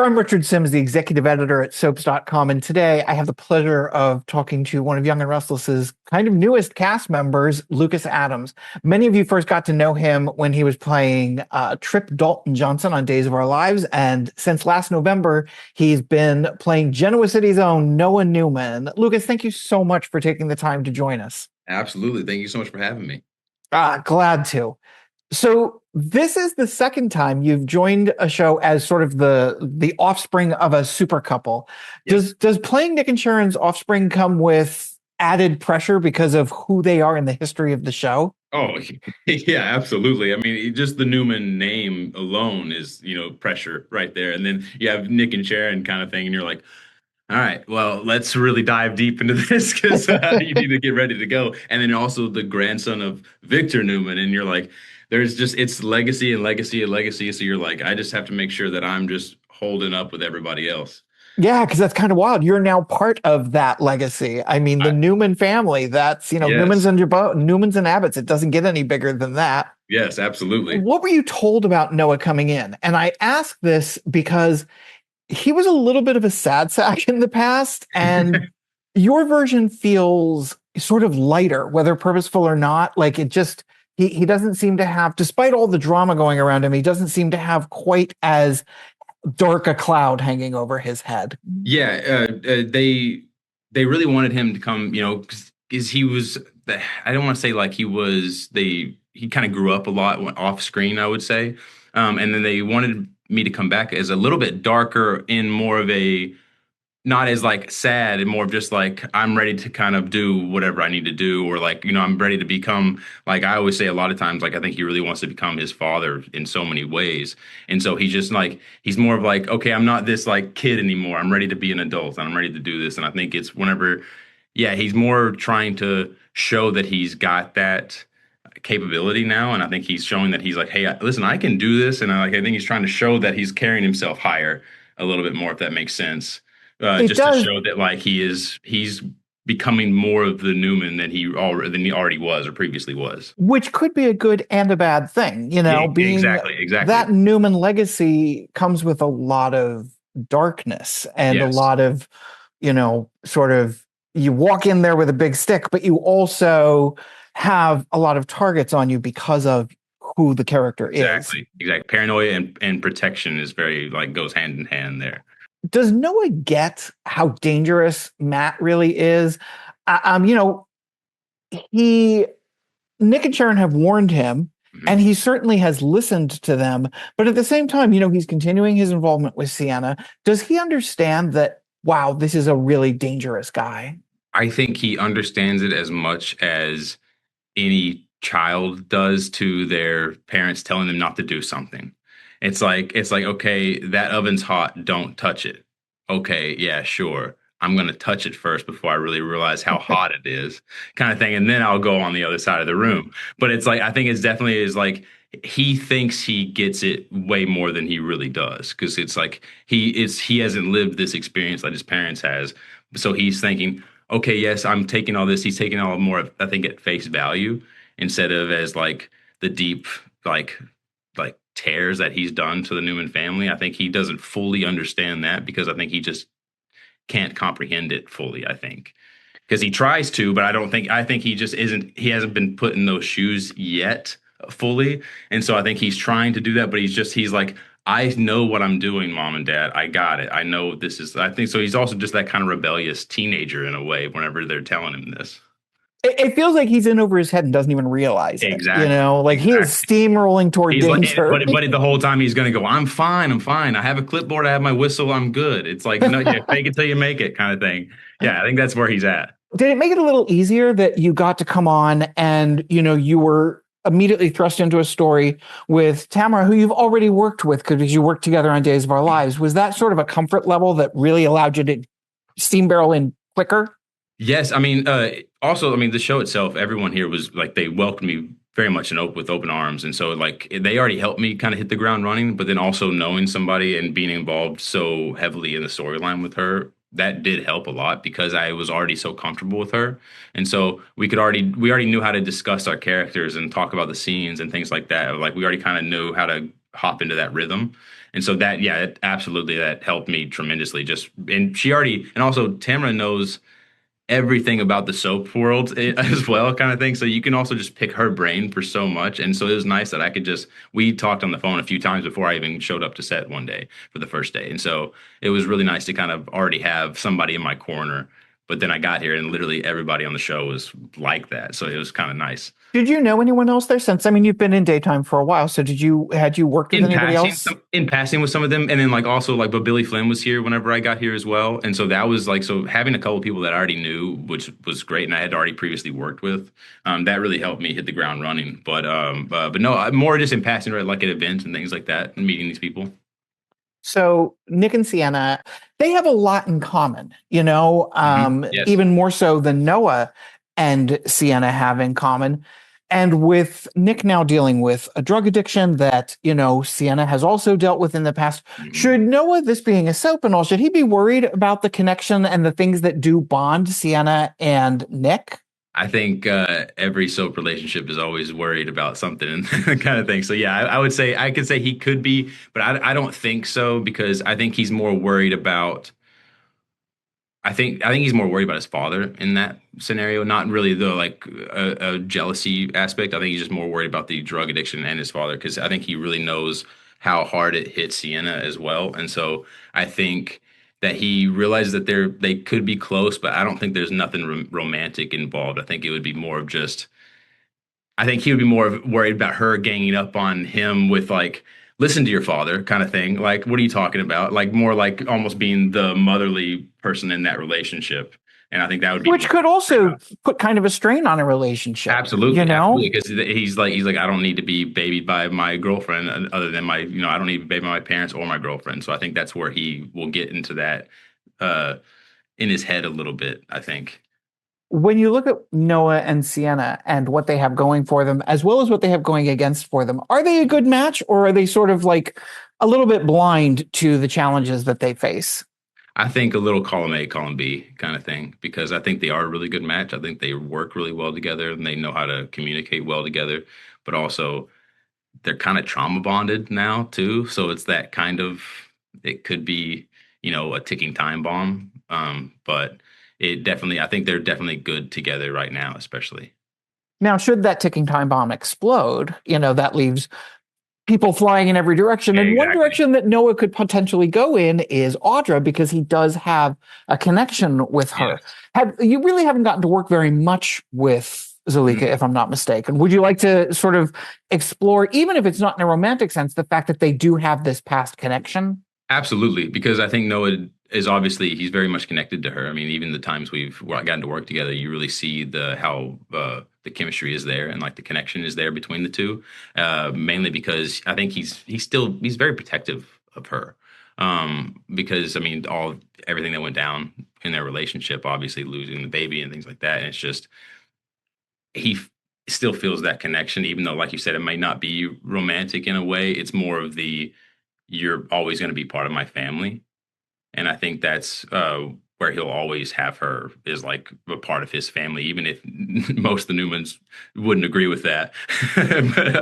I'm Richard Sims, the executive editor at soaps.com, and today I have the pleasure of talking to one of Young and Restless's kind of newest cast members, Lucas Adams. Many of you first got to know him when he was playing Trip Dalton Johnson on Days of Our Lives, and since last November, he's been playing Genoa City's own Noah Newman. Lucas, thank you so much for taking the time to join us. Absolutely. Thank you so much for having me. Glad to. So this is the second time you've joined a show as sort of the offspring of a super couple. Yes. Does playing Nick and Sharon's offspring come with added pressure because of who they are in the history of the show? Oh, yeah, absolutely. I mean, just the Newman name alone is, pressure right there. And then you have Nick and Sharon kind of thing, and you're like, all right, well, let's really dive deep into this because you need to get ready to go. And then also the grandson of Victor Newman, and you're like, it's legacy and legacy and legacy. So you're like, I just have to make sure that I'm just holding up with everybody else. Yeah, because that's kind of wild. You're now part of that legacy. I mean, the Newman family, that's, Yes. Newmans and Newmans and Abbotts. It doesn't get any bigger than that. Yes, absolutely. What were you told about Noah coming in? And I ask this because he was a little bit of a sad sack in the past, and your version feels sort of lighter, whether purposeful or not. Like it just, he doesn't seem to have, despite all the drama going around him, he doesn't seem to have quite as dark a cloud hanging over his head. Yeah, they really wanted him to come, because he was, I don't want to say like he kind of grew up a lot off screen, I would say. And then they wanted me to come back as a little bit darker in more of a, not as like sad and more of just like, I'm ready to kind of do whatever I need to do. Or like, I'm ready to become, like I always say a lot of times, like I think he really wants to become his father in so many ways. And so he's just like, he's more of like, okay, I'm not this like kid anymore. I'm ready to be an adult and I'm ready to do this. And I think it's whenever, he's more trying to show that he's got that capability now. And I think he's showing that he's like, hey, listen, I can do this. And I think he's trying to show that he's carrying himself higher a little bit more, if that makes sense. Just to show that like he's becoming more of the Newman than he already was or previously was. Which could be a good and a bad thing, being exactly. That Newman legacy comes with a lot of darkness and a lot of, sort of, you walk in there with a big stick, but you also have a lot of targets on you because of who the character is. Exactly. Paranoia and protection is very like goes hand in hand there. Does Noah get how dangerous Matt really is? Nick and Sharon have warned him, and he certainly has listened to them. But at the same time, he's continuing his involvement with Sienna. Does he understand that, wow, this is a really dangerous guy? I think he understands it as much as any child does to their parents telling them not to do something. It's like, okay, that oven's hot. Don't touch it. Okay, yeah, sure. I'm going to touch it first before I really realize how hot it is, kind of thing. And then I'll go on the other side of the room. But it's like, I think it's definitely is like, he thinks he gets it way more than he really does. Cause it's like, he hasn't lived this experience like his parents has. So he's thinking, okay, yes, I'm taking all this. He's taking all more, I think, at face value instead of as like the deep, like tears that he's done to the Newman family. I think he doesn't fully understand that because I think he just can't comprehend it fully, I think. Because he tries to, but I think he just he hasn't been put in those shoes yet fully. And so I think he's trying to do that, but he's like, I know what I'm doing, Mom and Dad. I got it. I know this is, I think so. He's also just that kind of rebellious teenager in a way whenever they're telling him this. It feels like he's in over his head and doesn't even realize it. Exactly. He is steamrolling toward danger. Like, but the whole time he's going to go, I'm fine. I have a clipboard. I have my whistle. I'm good. It's like, no, fake it till you make it kind of thing. Yeah, I think that's where he's at. Did it make it a little easier that you got to come on and, you were immediately thrust into a story with Tamara, who you've already worked with because you worked together on Days of Our Lives? Was that sort of a comfort level that really allowed you to steam barrel in quicker? Yes. I mean, also, the show itself, everyone here was like, they welcomed me very much with open arms. And so like they already helped me kind of hit the ground running, but then also knowing somebody and being involved so heavily in the storyline with her, that did help a lot because I was already so comfortable with her. And so we already knew how to discuss our characters and talk about the scenes and things like that. Like we already kind of knew how to hop into that rhythm. And so that, yeah, absolutely, that helped me tremendously. Just and she already, and also Tamara knows everything about the soap world as well, kind of thing. So you can also just pick her brain for so much. And so it was nice that I could just, we talked on the phone a few times before I even showed up to set one day for the first day. And so it was really nice to kind of already have somebody in my corner. But then I got here and literally everybody on the show was like that. So it was kind of nice. Did you know anyone else there since? I mean, you've been in daytime for a while, so had you worked with anybody else? In passing with some of them, and then like also like, but Billy Flynn was here whenever I got here as well, and so that was like, so having a couple of people that I already knew, which was great, and I had already previously worked with, that really helped me hit the ground running. But no, more just in passing, right, like at events and things like that, and meeting these people. So Nick and Sienna, they have a lot in common, Yes. even more so than Noah and Sienna have in common. And with Nick now dealing with a drug addiction that, Sienna has also dealt with in the past, Mhm. should Noah, this being a soap and all, should he be worried about the connection and the things that do bond Sienna and Nick? I think every soap relationship is always worried about something kind of thing. So yeah, I would say I could say he could be, but I don't think so because I think he's more worried about. I think he's more worried about his father in that scenario, not really the like a jealousy aspect. I think he's just more worried about the drug addiction and his father because I think he really knows how hard it hit Sienna as well, and so I think that he realizes that they could be close, but I don't think there's nothing romantic involved. I think it would be more of just I think he would be more worried about her ganging up on him with like, listen to your father kind of thing. Like, what are you talking about? Like more like almost being the motherly person in that relationship. And I think that would be Which more could also put kind of a strain on a relationship, you absolutely, know? absolutely. Because he's like, I don't need to be babied by my girlfriend other than I don't need to be babied by my parents or my girlfriend. So I think that's where he will get into that uh in his head a little bit, I think. When you look at Noah and Sienna and what they have going for them, as well as what they have going against for them, are they a good match or are they sort of like a little bit blind to the challenges that they face? I think a little column A, column B kind of thing, because I think they are a really good match. I think they work really well together and they know how to communicate well together, but also they're kind of trauma bonded now too. So it's that kind of, it could be, a ticking time bomb. But I think they're definitely good together right now, especially. Now, should that ticking time bomb explode, that leaves people flying in every direction. Yeah, And one exactly. direction that Noah could potentially go in is Audra because he does have a connection with her. Yes. You really haven't gotten to work very much with Zalika, Mhm. if I'm not mistaken. Would you like to sort of explore, even if it's not in a romantic sense, the fact that they do have this past connection? Absolutely, because I think Noah is obviously he's very much connected to her. I mean, even the times we've gotten to work together, you really see the how the chemistry is there and like the connection is there between the two. Mainly because I think he's very protective of her. Because I mean, everything that went down in their relationship, obviously losing the baby and things like that, and it's just still feels that connection, even though, like you said, it might not be romantic in a way. It's more of the you're always going to be part of my family. And I think that's where he'll always have her is like a part of his family, even if most of the Newmans wouldn't agree with that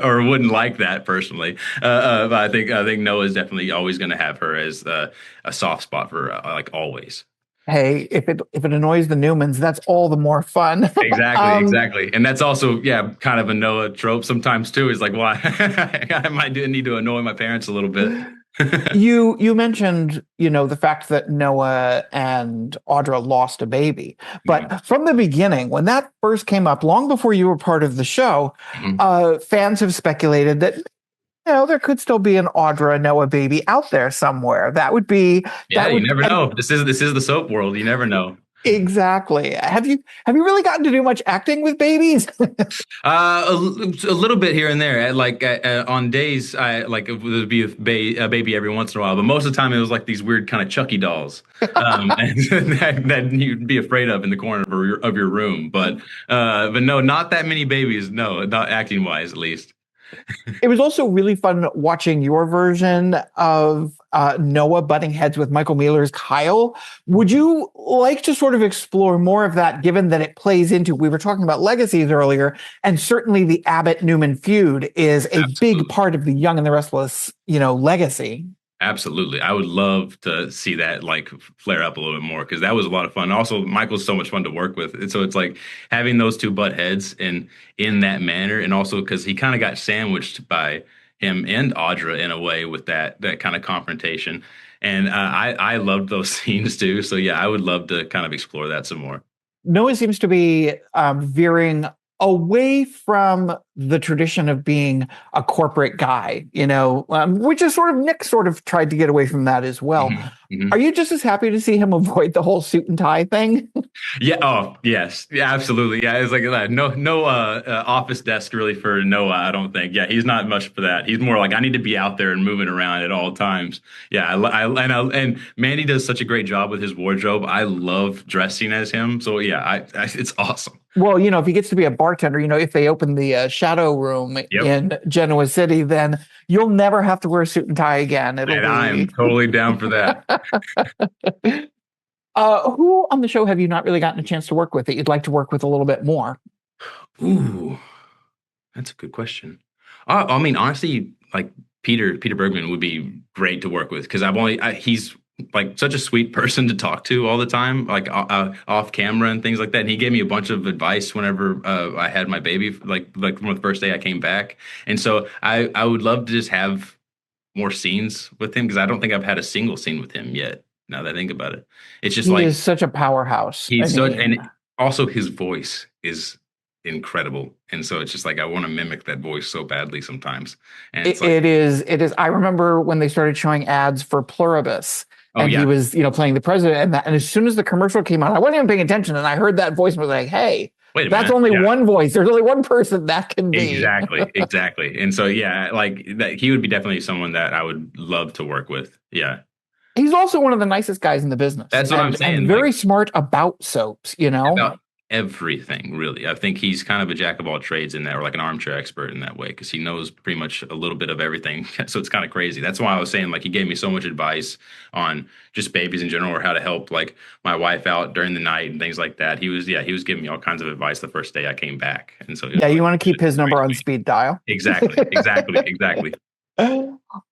or wouldn't like that personally. But I think Noah's definitely always going to have her as a soft spot for like always. Hey, if it annoys the Newmans, that's all the more fun. Exactly, exactly. And that's also, yeah, kind of a Noah trope sometimes too, is like, well, I might do need to annoy my parents a little bit. You mentioned, the fact that Noah and Audra lost a baby. Mhm, But from the beginning, when that first came up, long before you were part of the show, mhm. fans have speculated that there could still be an Audra Noah baby out there somewhere. Yeah, That you would never and know. This is the soap world. You never know. exactly. Have you really gotten to do much acting with babies? A little bit here and there. Like on days, I like it would be a baby every once in a while, but most of the time it was like these weird kind of Chucky dolls, and that you'd be afraid of in the corner of your room. But no, not that many babies. No, not acting wise, at least. It was also really fun watching your version of Noah butting heads with Michael Mueller's Kyle. Would you like to sort of explore more of that, given that it plays into, we were talking about legacies earlier, and certainly the Abbott-Newman feud is a big Absolutely. part of the Young and the Restless, legacy. Absolutely. I would love to see that like flare up a little bit more because that was a lot of fun. Also, Michael's so much fun to work with. And so it's like having those two butt heads and in that manner. And also because he kind of got sandwiched by him and Audra in a way with that kind of confrontation. And I loved those scenes too. So yeah, I would love to kind of explore that some more. Noah seems to be veering away from the tradition of being a corporate guy, which is sort of Nick sort of tried to get away from that as well. Are you just as happy to see him avoid the whole suit and tie thing? Yeah. Oh, yes. Yeah, absolutely. Yeah. It's like no office desk really for Noah, I don't think. Yeah. He's not much for that. He's more like, I need to be out there and moving around at all times. Yeah. And Mandy does such a great job with his wardrobe. I love dressing as him. So yeah, it's awesome. Well, if he gets to be a bartender, if they open the shadow room in Genoa City, then you'll never have to wear a suit and tie again. I'm totally down for that. Who on the show have you not really gotten a chance to work with that you'd like to work with a little bit more? Ooh, that's a good question. I mean, honestly, like Peter Bergman would be great to work with because he's like such a sweet person to talk to all the time, like off camera and things like that. And he gave me a bunch of advice whenever I had my baby, like from the first day I came back. And so I would love to just have more scenes with him because I don't think I've had a single scene with him yet. Now that I think about it, it's just he like is such a powerhouse. and also his voice is incredible, and so it's just like I want to mimic that voice so badly sometimes. And it's it is. I remember when they started showing ads for Pluribus, and he was playing the president, and as soon as the commercial came on, I wasn't even paying attention, and I heard that voice and was like, "Hey, wait a that's minute. only one voice. There's only one person that can be." Exactly. And so yeah, like that, he would be definitely someone that I would love to work with. Yeah. He's also one of the nicest guys in the business. That's what I'm saying. And very smart about soaps, About everything, really. I think he's kind of a jack of all trades in that, or like an armchair expert in that way, because he knows pretty much a little bit of everything. So it's kind of crazy. That's why I was saying, like, he gave me so much advice on just babies in general, or how to help like my wife out during the night and things like that. He was giving me all kinds of advice the first day I came back. And so you want to keep his number on speed dial. Exactly.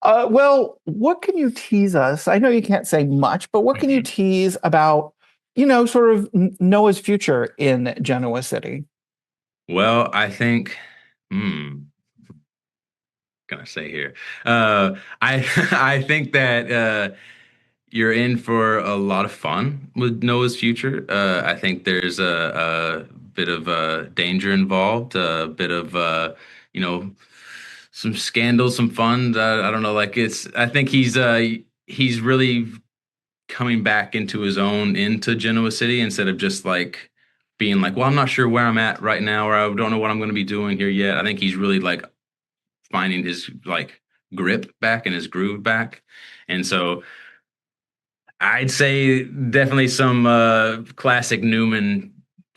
Well, what can you tease us? I know you can't say much, but what can you tease about, sort of Noah's future in Genoa City? Well, I think, can I say here? I think that you're in for a lot of fun with Noah's future. I think there's a bit of danger involved, a bit of some scandals, some fun. I don't know. Like I think he's really coming back into his own into Genoa City instead of just like being like, well, I'm not sure where I'm at right now, or I don't know what I'm going to be doing here yet. I think he's really like finding his like grip back and his groove back. And so I'd say definitely some classic Newman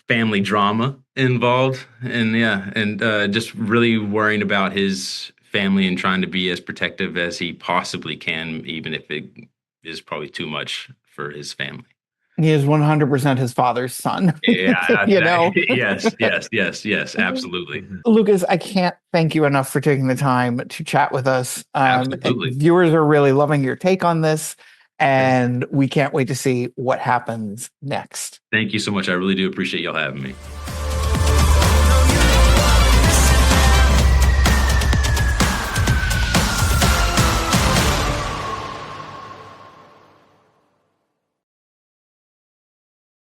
family drama involved, and just really worrying about his family and trying to be as protective as he possibly can, even if it is probably too much for his family. He is 100% his father's son. Yeah, yes, absolutely. Lucas, I can't thank you enough for taking the time to chat with us. Absolutely. Viewers are really loving your take on this, and we can't wait to see what happens next. Thank you so much. I really do appreciate y'all having me.